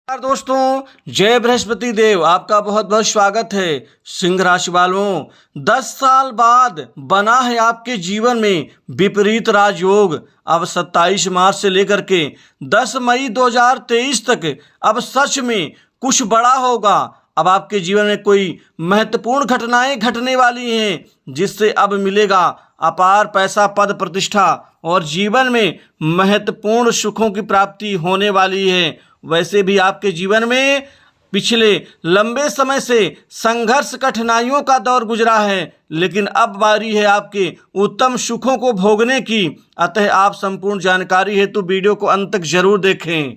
नमस्कार दोस्तों, जय बृहस्पति देव। आपका बहुत बहुत स्वागत है। सिंह राशि वालों, 10 साल बाद बना है आपके जीवन में विपरीत राजयोग। अब 27 मार्च से लेकर के 10 मई 2023 तक अब सच में कुछ बड़ा होगा। अब आपके जीवन में कोई महत्वपूर्ण घटनाएं घटने वाली हैं, जिससे अब मिलेगा अपार पैसा, पद, प्रतिष्ठा और जीवन में महत्वपूर्ण सुखों की प्राप्ति होने वाली है। वैसे भी आपके जीवन में पिछले लंबे समय से संघर्ष, कठिनाइयों का दौर गुजरा है, लेकिन अब बारी है आपके उत्तम सुखों को भोगने की। अतः आप संपूर्ण जानकारी हेतु वीडियो को अंत तक जरूर देखें।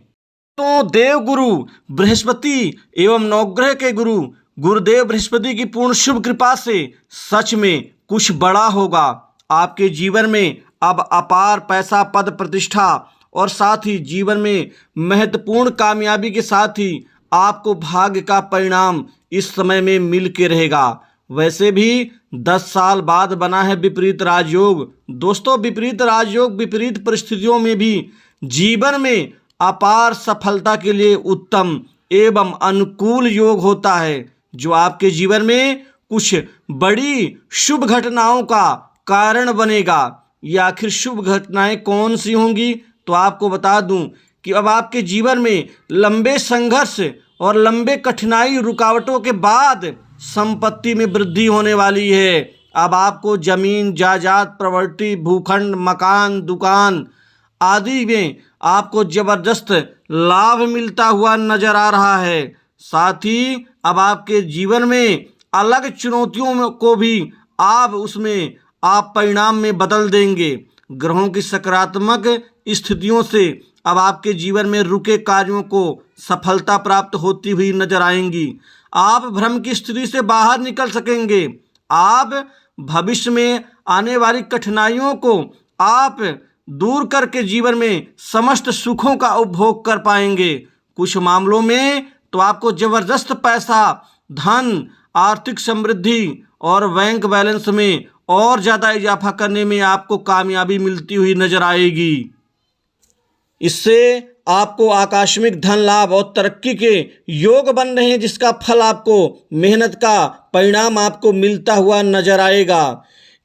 तो देव गुरु बृहस्पति एवं नवग्रह के गुरु गुरुदेव बृहस्पति की पूर्ण शुभ कृपा से सच में कुछ बड़ा होगा। आपके जीवन में अब अपार पैसा, पद, प्रतिष्ठा और साथ ही जीवन में महत्वपूर्ण कामयाबी के साथ ही आपको भाग्य का परिणाम इस समय में मिल के रहेगा। वैसे भी 10 साल बाद बना है विपरीत राजयोग। दोस्तों, विपरीत राजयोग विपरीत परिस्थितियों में भी जीवन में अपार सफलता के लिए उत्तम एवं अनुकूल योग होता है, जो आपके जीवन में कुछ बड़ी शुभ घटनाओं का कारण बनेगा। ये आखिर शुभ घटनाएं कौन सी होंगी, तो आपको बता दूं कि अब आपके जीवन में लंबे संघर्ष और लंबे कठिनाई रुकावटों के बाद संपत्ति में वृद्धि होने वाली है। अब आपको जमीन, जायदाद, प्रॉपर्टी, भूखंड, मकान, दुकान आदि में आपको जबरदस्त लाभ मिलता हुआ नजर आ रहा है। साथ ही अब आपके जीवन में अलग चुनौतियों को भी आप परिणाम में बदल देंगे। ग्रहों की सकारात्मक स्थितियों से अब आपके जीवन में रुके कार्यों को सफलता प्राप्त होती हुई नजर आएंगी। आप भ्रम की स्थिति से बाहर निकल सकेंगे। आप भविष्य में आने वाली कठिनाइयों को आप दूर करके जीवन में समस्त सुखों का उपभोग कर पाएंगे। कुछ मामलों में तो आपको जबरदस्त पैसा, धन, आर्थिक समृद्धि और बैंक बैलेंस में और ज़्यादा इजाफा करने में आपको कामयाबी मिलती हुई नजर आएगी। इससे आपको आकस्मिक धन लाभ और तरक्की के योग बन रहे हैं, जिसका फल आपको मेहनत का परिणाम आपको मिलता हुआ नजर आएगा।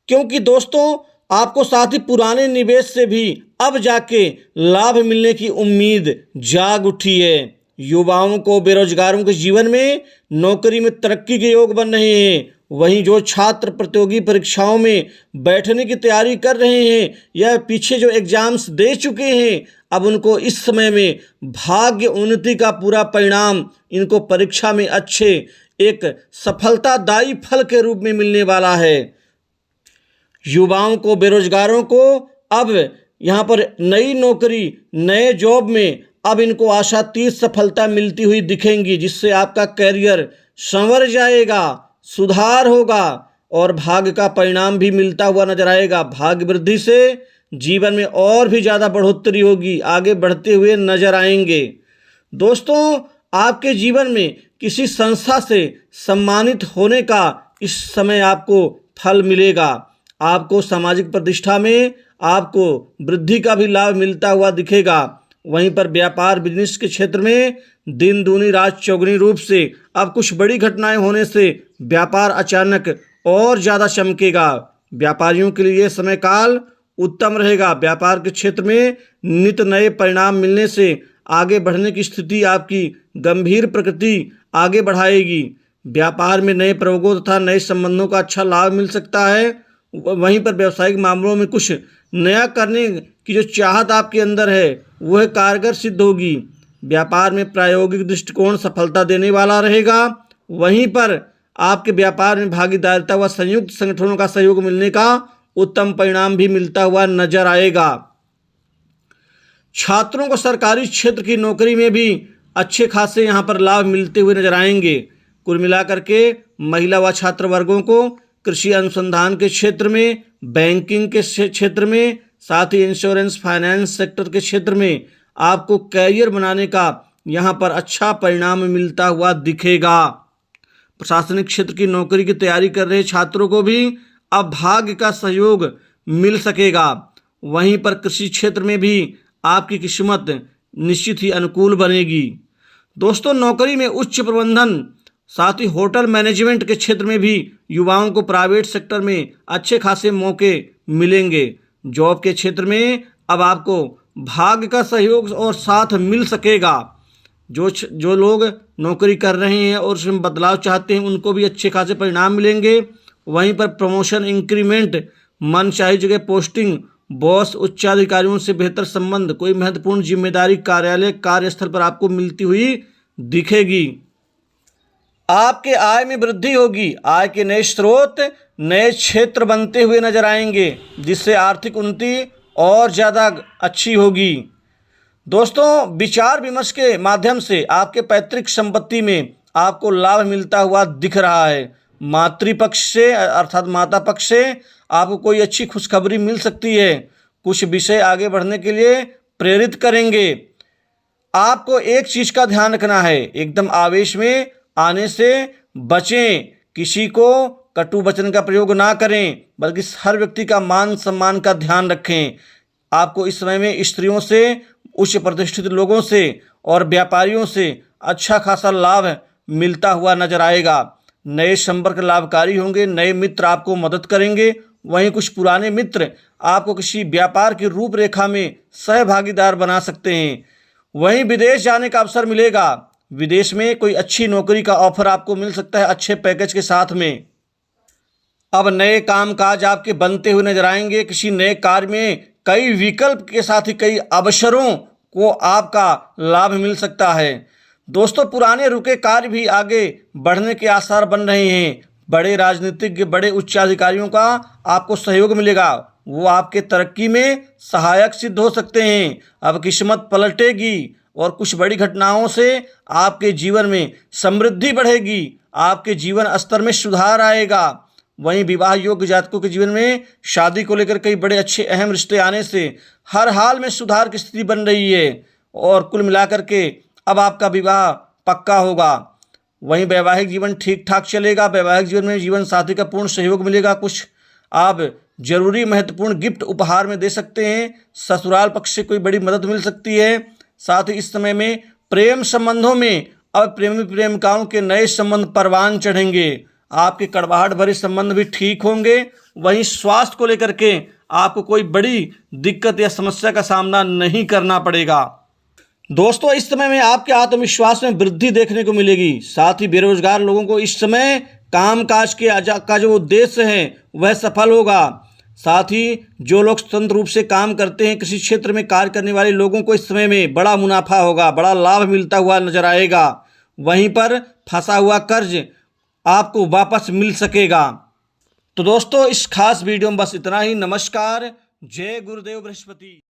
क्योंकि दोस्तों, आपको साथ ही पुराने निवेश से भी अब जाके लाभ मिलने की उम्मीद जाग उठी है। युवाओं को, बेरोजगारों के जीवन में नौकरी में तरक्की के योग बन रहे हैं। वहीं जो छात्र प्रतियोगी परीक्षाओं में बैठने की तैयारी कर रहे हैं या पीछे जो एग्जाम्स दे चुके हैं, अब उनको इस समय में भाग्य उन्नति का पूरा परिणाम इनको परीक्षा में अच्छे एक सफलतादायी फल के रूप में मिलने वाला है। युवाओं को, बेरोजगारों को अब यहाँ पर नई नौकरी, नए जॉब में अब इनको आशातीत सफलता मिलती हुई दिखेंगी, जिससे आपका करियर संवर जाएगा, सुधार होगा और भाग्य का परिणाम भी मिलता हुआ नजर आएगा। भाग्य वृद्धि से जीवन में और भी ज़्यादा बढ़ोतरी होगी, आगे बढ़ते हुए नजर आएंगे। दोस्तों, आपके जीवन में किसी संस्था से सम्मानित होने का इस समय आपको फल मिलेगा। आपको सामाजिक प्रतिष्ठा में आपको वृद्धि का भी लाभ मिलता हुआ दिखेगा। वहीं पर व्यापार, बिजनेस के क्षेत्र में दिन दूनी रात चौगुनी रूप से अब कुछ बड़ी घटनाएं होने से व्यापार अचानक और ज़्यादा चमकेगा। व्यापारियों के लिए समय काल उत्तम रहेगा। व्यापार के क्षेत्र में नित नए परिणाम मिलने से आगे बढ़ने की स्थिति आपकी गंभीर प्रकृति आगे बढ़ाएगी। व्यापार में नए प्रयोगों तथा नए संबंधों का अच्छा लाभ मिल सकता है। वहीं पर व्यावसायिक मामलों में कुछ नया करने की जो चाहत आपके अंदर है वह कारगर सिद्ध होगी। व्यापार में प्रायोगिक दृष्टिकोण सफलता देने वाला रहेगा। वहीं पर आपके व्यापार में भागीदारिता व संयुक्त संगठनों का सहयोग मिलने का उत्तम परिणाम भी मिलता हुआ नजर आएगा। छात्रों को सरकारी क्षेत्र की नौकरी में भी अच्छे खासे यहाँ पर लाभ मिलते हुए नजर आएंगे। कुल मिलाकर के महिला व छात्र वर्गों को कृषि अनुसंधान के क्षेत्र में, बैंकिंग के क्षेत्र में, साथ ही इंश्योरेंस, फाइनेंस सेक्टर के क्षेत्र में आपको कैरियर बनाने का यहाँ पर अच्छा परिणाम मिलता हुआ दिखेगा। प्रशासनिक क्षेत्र की नौकरी की तैयारी कर रहे छात्रों को भी अब भाग्य का सहयोग मिल सकेगा। वहीं पर कृषि क्षेत्र में भी आपकी किस्मत निश्चित ही अनुकूल बनेगी। दोस्तों नौकरी में उच्च प्रबंधन, साथ ही होटल मैनेजमेंट के क्षेत्र में भी युवाओं को प्राइवेट सेक्टर में अच्छे खासे मौके मिलेंगे। जॉब के क्षेत्र में अब आपको भाग्य का सहयोग और साथ मिल सकेगा। जो लोग नौकरी कर रहे हैं और उसमें बदलाव चाहते हैं उनको भी अच्छे खासे परिणाम मिलेंगे। वहीं पर प्रमोशन, इंक्रीमेंट, मनचाही जगह पोस्टिंग, बॉस, उच्चाधिकारियों से बेहतर संबंध, कोई महत्वपूर्ण जिम्मेदारी कार्यालय कार्यस्थल पर आपको मिलती हुई दिखेगी। आपके आय में वृद्धि होगी। आय के नए स्रोत, नए क्षेत्र बनते हुए नजर आएंगे, जिससे आर्थिक उन्नति और ज़्यादा अच्छी होगी। दोस्तों विचार विमर्श के माध्यम से आपके पैतृक संपत्ति में आपको लाभ मिलता हुआ दिख रहा है। मातृपक्ष से अर्थात माता पक्ष से आपको कोई अच्छी खुशखबरी मिल सकती है। कुछ विषय आगे बढ़ने के लिए प्रेरित करेंगे। आपको एक चीज़ का ध्यान रखना है, एकदम आवेश में आने से बचें। किसी को कटु वचन का प्रयोग ना करें, बल्कि हर व्यक्ति का मान सम्मान का ध्यान रखें। आपको इस समय में स्त्रियों से, उच्च प्रतिष्ठित लोगों से और व्यापारियों से अच्छा खासा लाभ मिलता हुआ नजर आएगा। नए संपर्क लाभकारी होंगे, नए मित्र आपको मदद करेंगे। वहीं कुछ पुराने मित्र आपको किसी व्यापार की रूपरेखा में सहभागीदार बना सकते हैं। वहीं विदेश जाने का अवसर मिलेगा। विदेश में कोई अच्छी नौकरी का ऑफर आपको मिल सकता है अच्छे पैकेज के साथ में। अब नए कामकाज आपके बनते हुए नजर आएंगे। किसी नए कार्य में कई विकल्प के साथ ही कई अवसरों को आपका लाभ मिल सकता है। दोस्तों पुराने रुके कार्य भी आगे बढ़ने के आसार बन रहे हैं। बड़े राजनीतिज्ञ, बड़े उच्चाधिकारियों का आपको सहयोग मिलेगा। वो आपके तरक्की में सहायक सिद्ध हो सकते हैं। अब किस्मत पलटेगी और कुछ बड़ी घटनाओं से आपके जीवन में समृद्धि बढ़ेगी, आपके जीवन स्तर में सुधार आएगा। वहीं विवाह योग्य जातकों के जीवन में शादी को लेकर कई बड़े अच्छे अहम रिश्ते आने से हर हाल में सुधार की स्थिति बन रही है और कुल मिलाकर के अब आपका विवाह पक्का होगा। वहीं वैवाहिक जीवन ठीक ठाक चलेगा। वैवाहिक जीवन में जीवन साथी का पूर्ण सहयोग मिलेगा। कुछ आप जरूरी महत्वपूर्ण गिफ्ट उपहार में दे सकते हैं। ससुराल पक्ष से कोई बड़ी मदद मिल सकती है। साथ ही इस समय में प्रेम संबंधों में अब प्रेमी प्रेमिकाओं के नए संबंध परवान चढ़ेंगे। आपके कड़वाहट भरे संबंध भी ठीक होंगे। वहीं स्वास्थ्य को लेकर के आपको कोई बड़ी दिक्कत या समस्या का सामना नहीं करना पड़ेगा। दोस्तों इस समय में आपके आत्मविश्वास में वृद्धि देखने को मिलेगी। साथ ही बेरोजगार लोगों को इस समय कामकाज का जो उद्देश्य है वह सफल होगा। साथ ही जो लोग स्वतंत्र रूप से काम करते हैं, किसी क्षेत्र में कार्य करने वाले लोगों को इस समय में बड़ा मुनाफा होगा, बड़ा लाभ मिलता हुआ नजर आएगा। वहीं पर फंसा हुआ कर्ज आपको वापस मिल सकेगा। तो दोस्तों इस खास वीडियो में बस इतना ही। नमस्कार। जय गुरुदेव बृहस्पति।